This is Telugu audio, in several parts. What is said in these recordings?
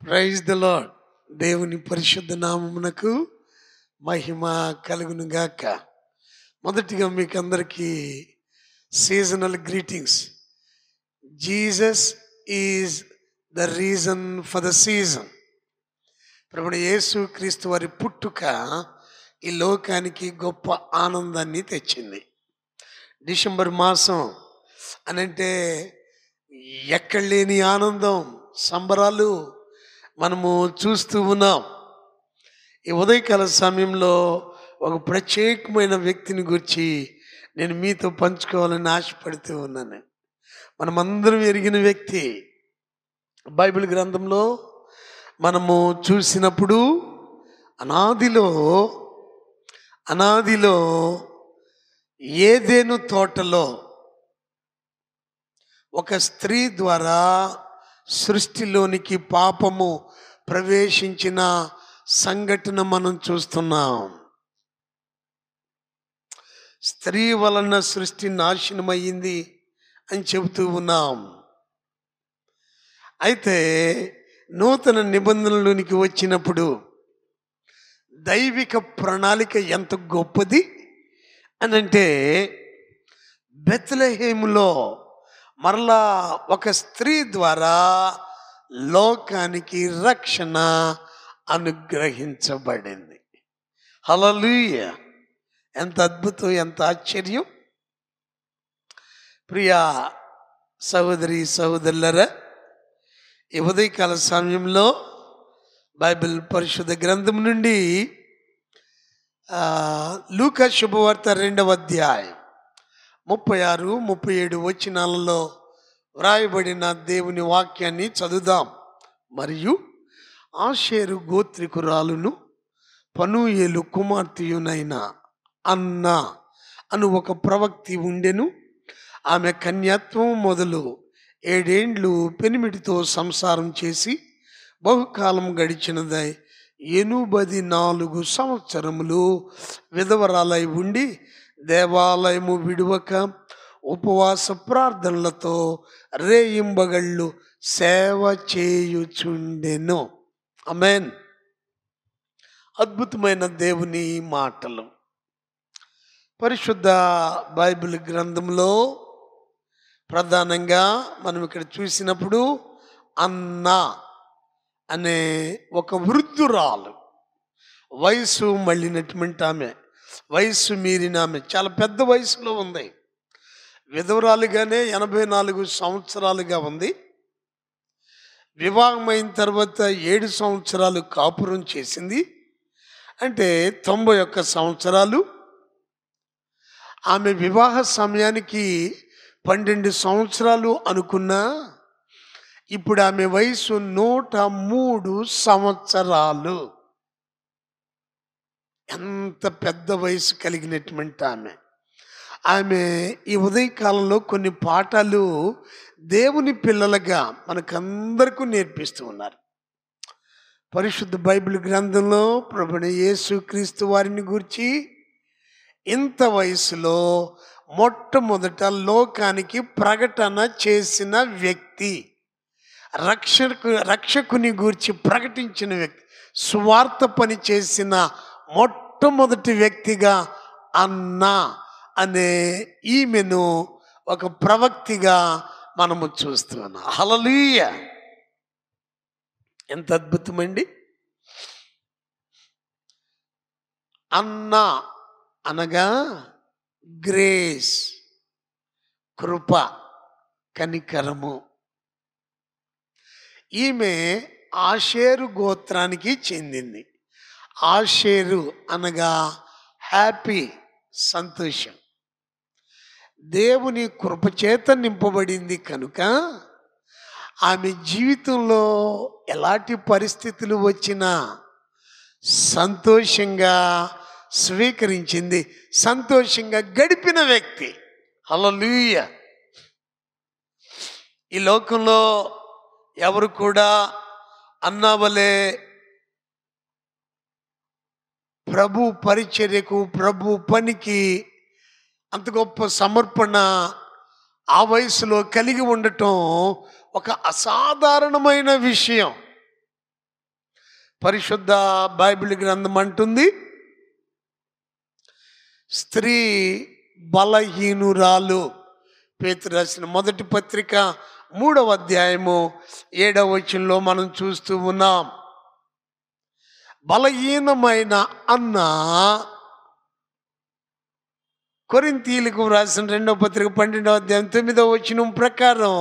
Praise the lord. దేవుని పరిశుద్ధ నామమునకు మహిమ కలుగును గాక. మొదటిగా మీకు అందరికీ seasonal greetings. Jesus is the reason for the season. ప్రభువైన యేసు క్రీస్తు వారి పుట్టుక ఈ లోకానికి గొప్ప ఆనందాన్ని తెచ్చింది. డిసెంబర్ మాసం అనంటే ఎక్కడ లేని ఆనందం, సంబరాలు మనము చూస్తూ ఉన్నాం. ఈ ఉదయకాల సమయంలో ఒక ప్రత్యేకమైన వ్యక్తిని గురించి నేను మీతో పంచుకోవాలని ఆశపడుతూ ఉన్నాను. మనమందరం ఎరిగిన వ్యక్తి. బైబిల్ గ్రంథంలో మనము చూసినప్పుడు అనాదిలో ఏదెను తోటలో ఒక స్త్రీ ద్వారా సృష్టిలోనికి పాపము ప్రవేశించిన సంఘటన మనం చూస్తున్నాం. స్త్రీ వలన సృష్టి నాశనమయ్యింది అని చెబుతూ ఉన్నాం. అయితే నూతన నిబంధనలోనికి వచ్చినప్పుడు దైవిక ప్రణాళిక ఎంత గొప్పది అనంటే, బెత్లెహేములో మరలా ఒక స్త్రీ ద్వారా లోకానికి రక్షణ అనుగ్రహించబడింది. హల్లెలూయా! ఎంత అద్భుతం, ఎంత ఆశ్చర్యం. ప్రియా సహోదరి సహోదరులారా, ఈ ఉదయకాల సమయంలో బైబిల్ పరిశుద్ధ గ్రంథం నుండి లూకా శుభవార్త 2వ అధ్యాయం 36, 37 వచనాలలో వ్రాయబడిన దేవుని వాక్యాన్ని చదువుదాం. మరియు ఆషేరు గోత్రికురాలును పనూయేలు కుమార్తెయునైన అన్న అను ఒక ప్రవక్తి ఉండెను. ఆమె కన్యాత్వం మొదలు 7 ఏండ్లు పెనిమిటితో సంసారం చేసి బహుకాలం గడిచినదై 84 సంవత్సరములు విధవరాలై ఉండి దేవాలయము విడువక ఉపవాస ప్రార్థనలతో రేయింబగళ్ళు సేవ చేయుచుండెను. ఆమేన్. అద్భుతమైన దేవుని మాటలు. పరిశుద్ధ బైబిల్ గ్రంథంలో ప్రధానంగా మనం ఇక్కడ చూసినప్పుడు అన్న అనే ఒక వృద్ధురాలు, వయసు మళ్ళినటువంటి ఆమె, వయసు మీరిన ఆమె, చాలా పెద్ద వయసులో ఉంది. విధవరాలుగానే 84 సంవత్సరాలుగా ఉంది. వివాహం అయిన తర్వాత 7 సంవత్సరాలు కాపురం చేసింది. అంటే 91 సంవత్సరాలు. ఆమె వివాహ సమయానికి 12 సంవత్సరాలు అనుకున్నా, ఇప్పుడు ఆమె వయసు 103 సంవత్సరాలు. ఎంత పెద్ద వయసు కలిగినటువంటి ఆమె ఈ ఉదయకాలంలో కొన్ని పాఠాలు దేవుని పిల్లలుగా మనకందరికీ నేర్పిస్తూ ఉన్నారు. పరిశుద్ధ బైబిల్ గ్రంథంలో ప్రభువైన యేసు క్రీస్తు వారిని గురించి ఇంత వయసులో మొట్టమొదట లోకానికి ప్రకటన చేసిన వ్యక్తి, రక్షకుని గూర్చి ప్రకటించిన వ్యక్తి, స్వార్థ పని చేసిన మొట్టమొదటి వ్యక్తిగా అన్న అనే ఈమెను ఒక ప్రవక్తిగా మనము చూస్తున్నాం. హల్లెలూయా! ఎంత అద్భుతమండి. అన్న అనగా గ్రేస్, కృప, కనికరము. ఈమె ఆషేరు గోత్రానికి చెందింది. ఆషేరు అనగా హ్యాపీ, సంతోషం. దేవుని కృపచేత నింపబడింది కనుక ఆమె జీవితంలో ఎలాంటి పరిస్థితులు వచ్చినా సంతోషంగా స్వీకరించింది, సంతోషంగా గడిపిన వ్యక్తి. హల్లెలూయా! ఈ లోకంలో ఎవరు కూడా అన్నవలే ప్రభు పరిచర్యకు, ప్రభు పనికి అంత గొప్ప సమర్పణ ఆ వయసులో కలిగి ఉండటం ఒక అసాధారణమైన విషయం. పరిశుద్ధ బైబిల్ గ్రంథం అంటుంది, స్త్రీ బలహీనురాలు. పేతురు రాసిన మొదటి పత్రిక 3వ అధ్యాయము 7వ వచనంలో మనం చూస్తూ ఉన్నాం. బలహీనమైన అన్న కొరింథీయులకు రాసిన 2వ పత్రిక 12వ అధ్యాయం 9వ వచనం ప్రకారం,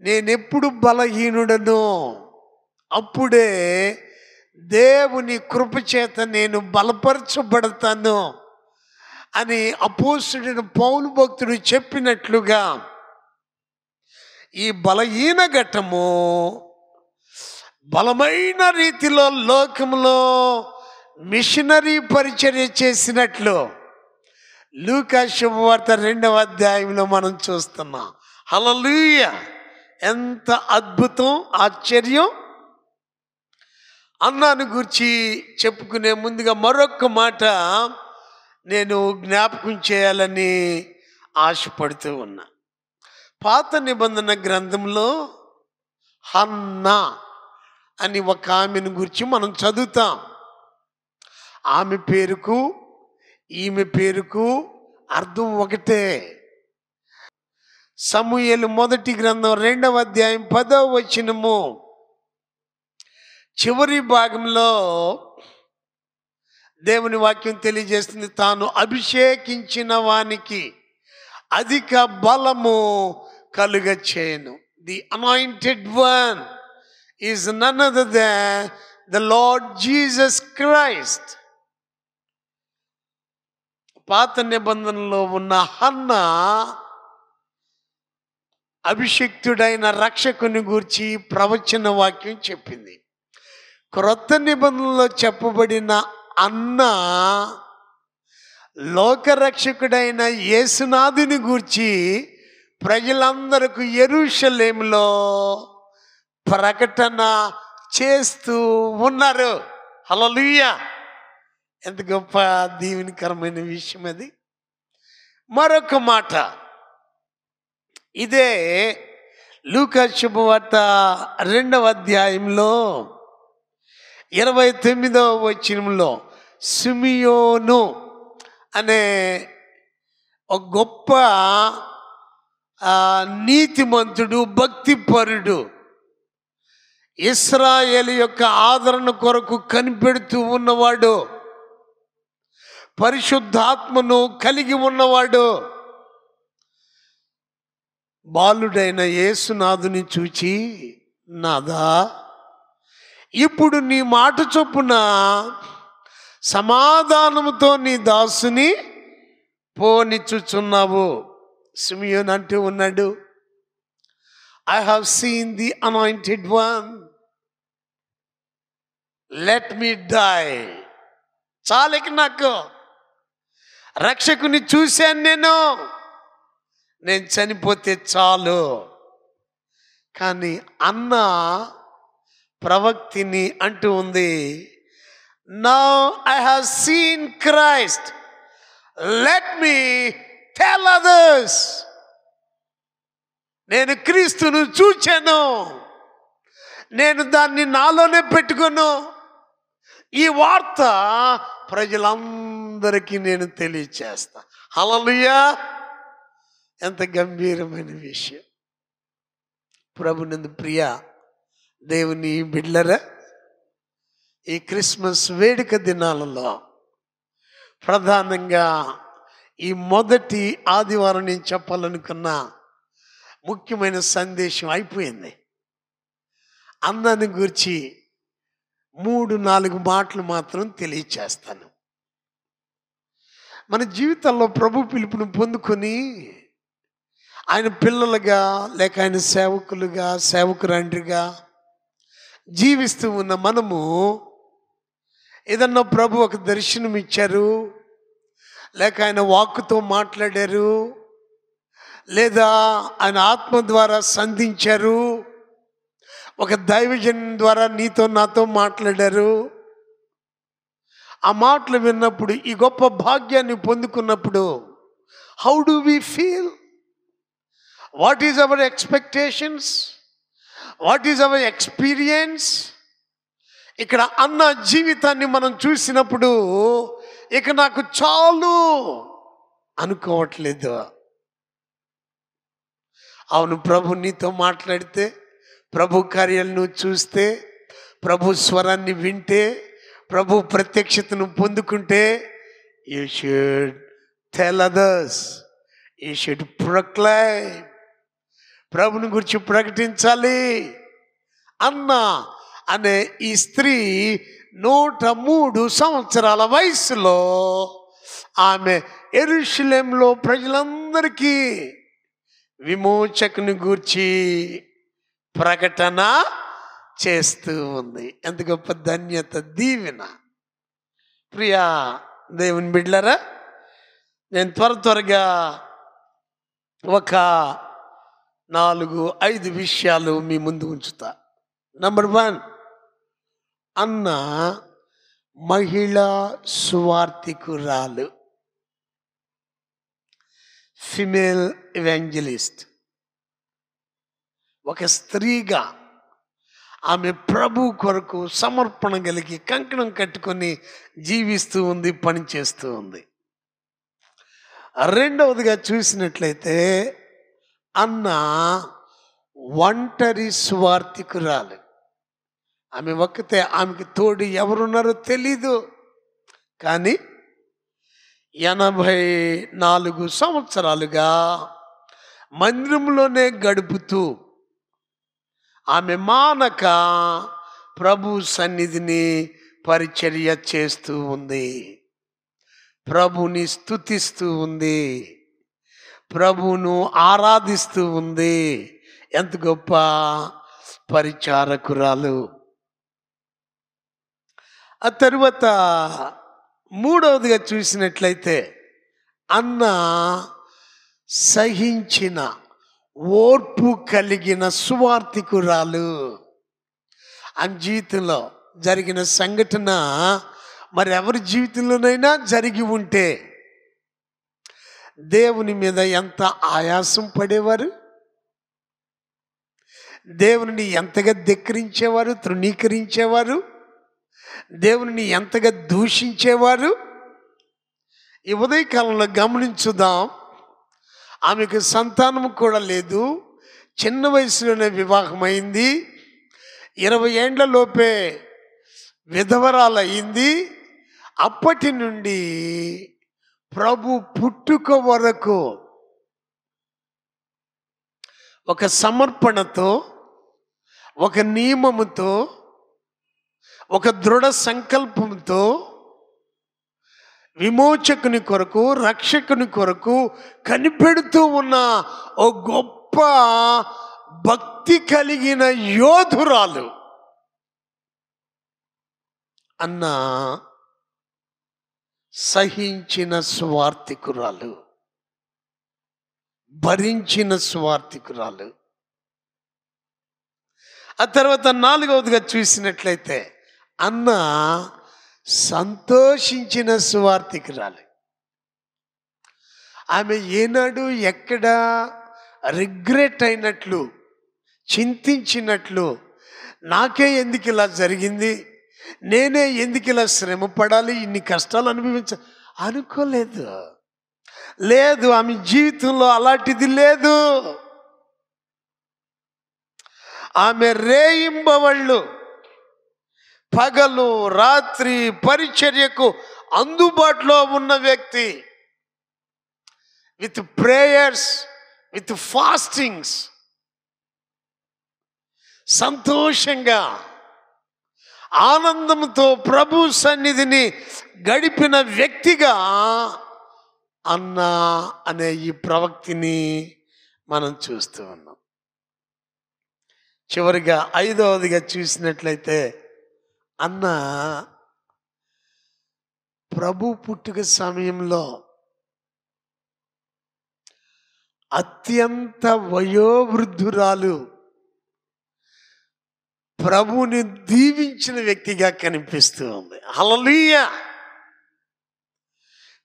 నేనెప్పుడు బలహీనుడను అప్పుడే దేవుని కృపచేత నేను బలపరచబడతాను అని అపోస్తలుడైన పౌలు భక్తుడు చెప్పినట్లుగా, ఈ బలహీన ఘట్టము బలమైన రీతిలో లోకంలో మిషనరీ పరిచర్య చేసినట్లు లూకా శుభవార్త 2వ అధ్యాయంలో మనం చూస్తున్నాం. హల్లెలూయా! ఎంత అద్భుతం, ఆశ్చర్యం. అన్నాను గురించి చెప్పుకునే ముందుగా మరొక మాట నేను జ్ఞాపకం చేయాలని ఆశపడుతూ ఉన్నా. పాత నిబంధన గ్రంథంలో హన్నా అని ఒక ఆమెను గురించి మనం చదువుతాం. ఆమె పేరుకు ఈమె పేరుకు అర్థం ఒకటే. సమూయేలు మొదటి గ్రంథం 2వ అధ్యాయం 10వ వచనము చివరి భాగంలో దేవుని వాక్యం తెలియజేస్తుంది, తాను అభిషేకించిన వానికి అధిక బలము కలుగ చేయను. The anointed one is none other than the Lord Jesus Christ. పాత నిబంధనలో ఉన్న హన్నా అభిషిక్తుడైన రక్షకుని గూర్చి ప్రవచన వాక్యం చెప్పింది. క్రొత్త నిబంధనలో చెప్పబడిన అన్న లోకరక్షకుడైన యేసునాథుని గూర్చి ప్రజలందరకు యెరూషలేములో ప్రకటన చేస్తూ ఉన్నారు. హల్లెలూయా! ఎంత గొప్ప దీవెనకరమైన విషయం అది. మరొక మాట, ఇదే లూకా శుభవార్త 2వ అధ్యాయంలో 29వ వచనంలో సిమియోను అనే ఒక గొప్ప నీతిమంతుడు, భక్తిపరుడు, ఇశ్రాయేలు యొక్క ఆదరణ కొరకు కనిపెడుతూ ఉన్నవాడు, పరిశుద్ధాత్మను కలిగి ఉన్నవాడు, బాలుడైన యేసునాథుని చూచి, నాదా, ఇప్పుడు నీ మాట చొప్పున సమాధానముతో నీ దాసుని పోనిచ్చుచున్నావు. సిమియోను అంటూ ఉన్నాడు, I have seen the anointed one, let me die. చాలకి నాకు రక్షకుని చూశాను, నేను చనిపోతే చాలు. కానీ అన్న ప్రవక్తిని అంటూ ఉంది, now I have scene Christ, let me tell others. నేను క్రీస్తును చూచాను, నేను దాన్ని నాలోనే పెట్టుకోను, ఈ వార్త ప్రజలందరికీ నేను తెలియచేస్తా. హల్లెలూయా! ఎంత గంభీరమైన విషయం. ప్రభునందు ప్రియ దేవుని బిడ్డలారా, ఈ క్రిస్మస్ వేడుక దినాలలో ప్రధానంగా ఈ మొదటి ఆదివారం నేను చెప్పాలనుకున్న ముఖ్యమైన సందేశం అయిపోయింది. అన్నాన్ని గురించి 3-4 మాటలు మాత్రం తెలియచేస్తాను. మన జీవితాల్లో ప్రభు పిలుపును పొందుకొని ఆయన పిల్లలుగా లేక ఆయన సేవకులుగా, సేవకురాండ్రిగా జీవిస్తూ ఉన్న మనము ఏదన్నా ప్రభు ఒక దర్శనం ఇచ్చారు, లేక ఆయన వాక్కుతో మాట్లాడారు, లేదా ఆయన ఆత్మ ద్వారా సంధించారు, ఒక దైవజన్ ద్వారా నీతో నాతో మాట్లాడారు. ఆ మాటలు విన్నప్పుడు, ఈ గొప్ప భాగ్యాన్ని పొందుకున్నప్పుడు, how do we feel? What is our expectations? What is our experience? ఇక్కడ అన్న జీవితాన్ని మనం చూసినప్పుడు ఇక నాకు చాలు అనుకోవట్లేదు. అవును, ప్రభు నీతో మాట్లాడితే, ప్రభు కార్యాలను చూస్తే, ప్రభు స్వరాన్ని వింటే, ప్రభు ప్రత్యక్షతను పొందుకుంటే, you should tell others, you should proclaim, ప్రభుని గురించి ప్రకటించాలి. అన్న అనే ఈ స్త్రీ 103 సంవత్సరాల వయసులో ఆమె యెరూషలేములో ప్రజలందరికీ విమోచకుని గూర్చి ప్రకటన చేస్తూ ఉంది. ఎంత గొప్ప ధన్యత, దీవెన. ప్రియా దేవుని బిడ్డలారా, నేను త్వరగా ఒక 4-5 విషయాలు మీ ముందు ఉంచుతా. నంబర్ 1, అన్న మహిళా సువార్తికురాలు, ఫిమేల్ ఎవాంజలిస్ట్. ఒక స్త్రీగా ఆమె ప్రభు కొరకు సమర్పణ కలిగి కంకణం కట్టుకొని జీవిస్తూ ఉంది, పని చేస్తూ ఉంది. రెండవదిగా చూసినట్లయితే అన్న ఒంటరి సువార్తికురాలు. ఆమె ఒక్కతే, ఆమెకి తోడు ఎవరున్నారో తెలీదు. కానీ 84 సంవత్సరాలుగా మందిరంలోనే గడుపుతూ ఆమె మానక ప్రభు సన్నిధిని పరిచర్య చేస్తూ ఉంది, ప్రభుని స్తుతిస్తూ ఉంది, ప్రభువును ఆరాధిస్తూ ఉంది. ఎంత గొప్ప పరిచారకురాలు. ఆ తరువాత మూడవదిగా చూసినట్లయితే అన్న సహించిన, ఓర్పు కలిగిన సువార్తికురాలు. ఆమె జీవితంలో జరిగిన సంఘటన మరి ఎవరి జీవితంలోనైనా జరిగి ఉంటే దేవుని మీద ఎంత ఆయాసం పడేవారు, దేవుని ఎంతగా ధిక్కరించేవారు, తృణీకరించేవారు, దేవుని ఎంతగా దూషించేవారు. ఈ ఉదయకాలంలో గమనించుదాం. ఆమెకు సంతానం కూడా లేదు, చిన్న వయసులోనే వివాహమైంది, 20 ఏండ్లలోపే విధవరాలయ్యింది. అప్పటి నుండి ప్రభు పుట్టుక వరకు ఒక సమర్పణతో, ఒక నియమముతో, ఒక దృఢ సంకల్పంతో విమోచకుని కొరకు, రక్షకుని కొరకు కనిపెడుతూ ఉన్న ఓ గొప్ప భక్తి కలిగిన యోధురాలు అన్న సహించిన స్వార్థికురాలు, భరించిన స్వార్థికురాలు. ఆ తర్వాత 4వదిగా చూసినట్లయితే అన్న సంతోషించిన స్వార్థికురాలు. ఆమె ఏనాడు ఎక్కడ రిగ్రెట్ అయినట్లు, చింతించినట్లు, నాకే ఎందుకు ఇలా జరిగింది, నేనే ఎందుకు ఇలా శ్రమ పడాలి, ఇన్ని కష్టాలు అనుకోలేదు. లేదు, ఆమె జీవితంలో అలాంటిది లేదు. ఆమె రేయింబవళ్ళు పగలు రాత్రి పరిచర్యకు అందుబాటులో ఉన్న వ్యక్తి. విత్ ప్రేయర్స్, విత్ ఫాస్టింగ్స్, సంతోషంగా ఆనందంతో ప్రభు సన్నిధిని గడిపిన వ్యక్తిగా అన్న అనే ఈ ప్రవక్తిని మనం చూస్తూ ఉన్నాం. చివరిగా 5వదిగా చూసినట్లయితే అన్న ప్రభు పుట్టుక సమయంలో అత్యంత వయోవృద్ధురాలు, ప్రభుని దీవించిన వ్యక్తిగా కనిపిస్తూ ఉంది. హల్లెలూయా.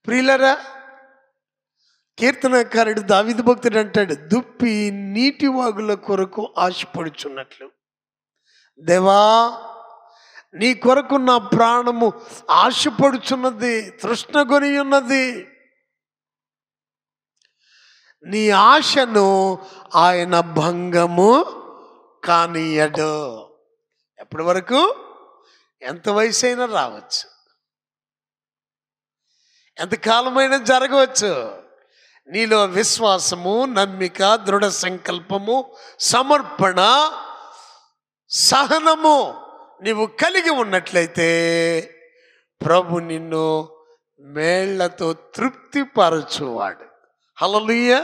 ప్రియులారా, కీర్తనకారుడు దావీదు భక్తుడు అంటాడు, దుప్పి నీటి వాగుల కొరకు ఆశపడుచున్నట్లు దేవా నీ కొరకు నా ప్రాణము ఆశపడుచున్నది, తృష్ణగొని ఉన్నది. నీ ఆశను ఆయన భంగము కానీయడు. ఎప్పటి వరకు? ఎంత వయసు అయినా రావచ్చు, ఎంతకాలమైనా జరగవచ్చు. నీలో విశ్వాసము, నమ్మిక, దృఢ సంకల్పము, సమర్పణ, సహనము నీవు కలిగి ఉన్నట్లయితే ప్రభు నిన్ను మేళ్లతో తృప్తిపరచువాడు. హల్లెలూయా.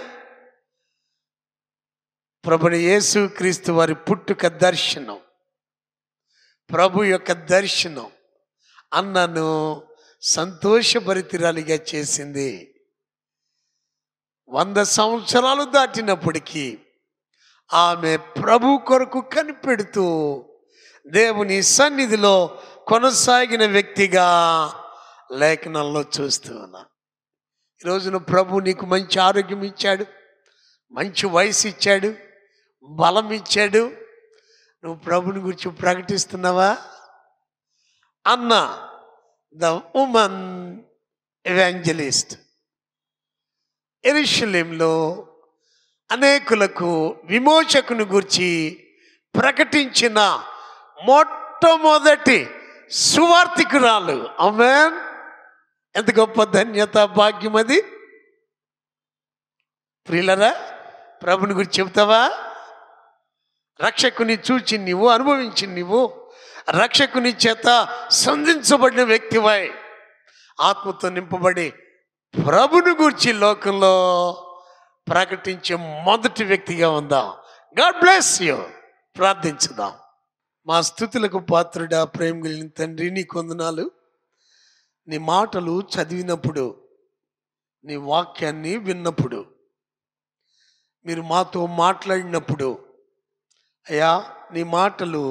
ప్రభుని యేసుక్రీస్తు వారి పుట్టుక దర్శనం, ప్రభు యొక్క దర్శనం అన్నను సంతోషభరితురాలిగా చేసింది. 100 సంవత్సరాలు దాటినప్పటికీ ఆమె ప్రభు కొరకు కనిపెడుతూ దేవుని సన్నిధిలో కొనసాగిన వ్యక్తిగా లేఖనంలో చూస్తూ ఉన్నాను. ఈరోజున ప్రభు నీకు మంచి ఆరోగ్యం ఇచ్చాడు, మంచి వయసు ఇచ్చాడు, బలం ఇచ్చాడు. నువ్వు ప్రభుని గురించి ప్రకటిస్తున్నావా? అన్న ద ఉమన్ ఎవాంజలిస్ట్ యెరూషలేములో అనేకులకు విమోచకుని గురించి ప్రకటించిన మొట్టమొదటి సువార్తికురాలు. ఆమేన్. ఎంత గొప్ప ధన్యత, భాగ్యం అది. ప్రియులరా, ప్రభుని గురించి చెబుతావా? రక్షకుని చూచి నీవు, అనుభవించి నీవు రక్షకుని చేత సంధించబడిన వ్యక్తివై ఆత్మతో నింపబడి ప్రభుని గురించి లోకంలో ప్రకటించే మొదటి వ్యక్తిగా ఉందాం. God bless you. ప్రార్థించుదాం. మా స్తుతులకు పాత్రుడా, ప్రేమ కలిగిన తండ్రి, నీ వందనాలు. నీ మాటలు చదివినప్పుడు, నీ వాక్యాన్ని విన్నప్పుడు, మీరు మాతో మాట్లాడినప్పుడు అయ్యా, నీ మాటలు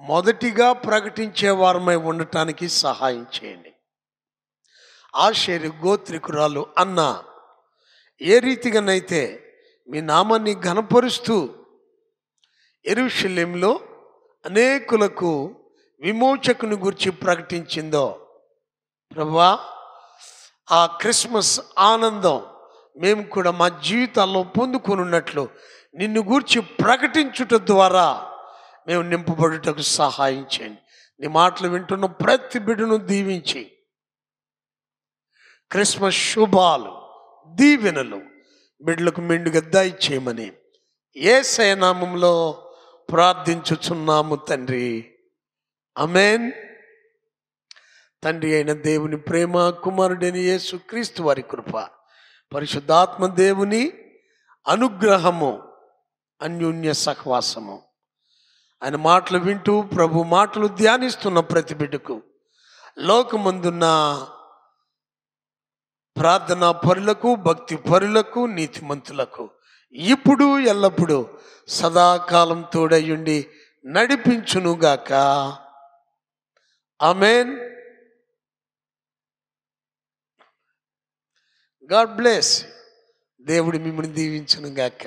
మొదటిగా ప్రకటించే వారమై ఉండటానికి సహాయం చేయండి. ఆషేరు గోత్రికురాలు అన్న ఏ రీతిగానైతే మీ నామాన్ని ఘనపరుస్తూ యెరూషలేములో అనేకులకు విమోచకుని గురించి ప్రకటించిందో ప్రభువా, ఆ క్రిస్మస్ ఆనందం మేము కూడా మా జీవితాల్లో పొందుకొనున్నట్లు నిన్ను గూర్చి ప్రకటించుట ద్వారా మేము నింపబడుటకు సహాయం చేయండి. నీ మాటలు వింటున్న ప్రతి బిడ్డను దీవించి క్రిస్మస్ శుభాలు, దీవెనలు బిడ్డలకు మెండుగా దయచేయమని యేసయ్య నామములో ప్రార్థించుచున్నాము తండ్రి. ఆమేన్. తండ్రి అయిన దేవుని ప్రేమ, కుమారుడైన యేసుక్రీస్తు వారి కృప, పరిశుద్ధాత్మ దేవుని అనుగ్రహము, అన్యోన్య సహవాసము, ఆయన మాటలు వింటూ ప్రభు మాటలు ధ్యానిస్తున్న ప్రతి బిడ్డకు, లోకమందున్న ప్రార్థనా పరులకు, భక్తి పరులకు, నీతిమంతులకు ఇప్పుడు ఎల్లప్పుడూ సదాకాలం తోడయుండి నడిపించునుగాక. ఆమేన్. God bless. దేవుడు మిమ్మల్ని దీవించునుగాక.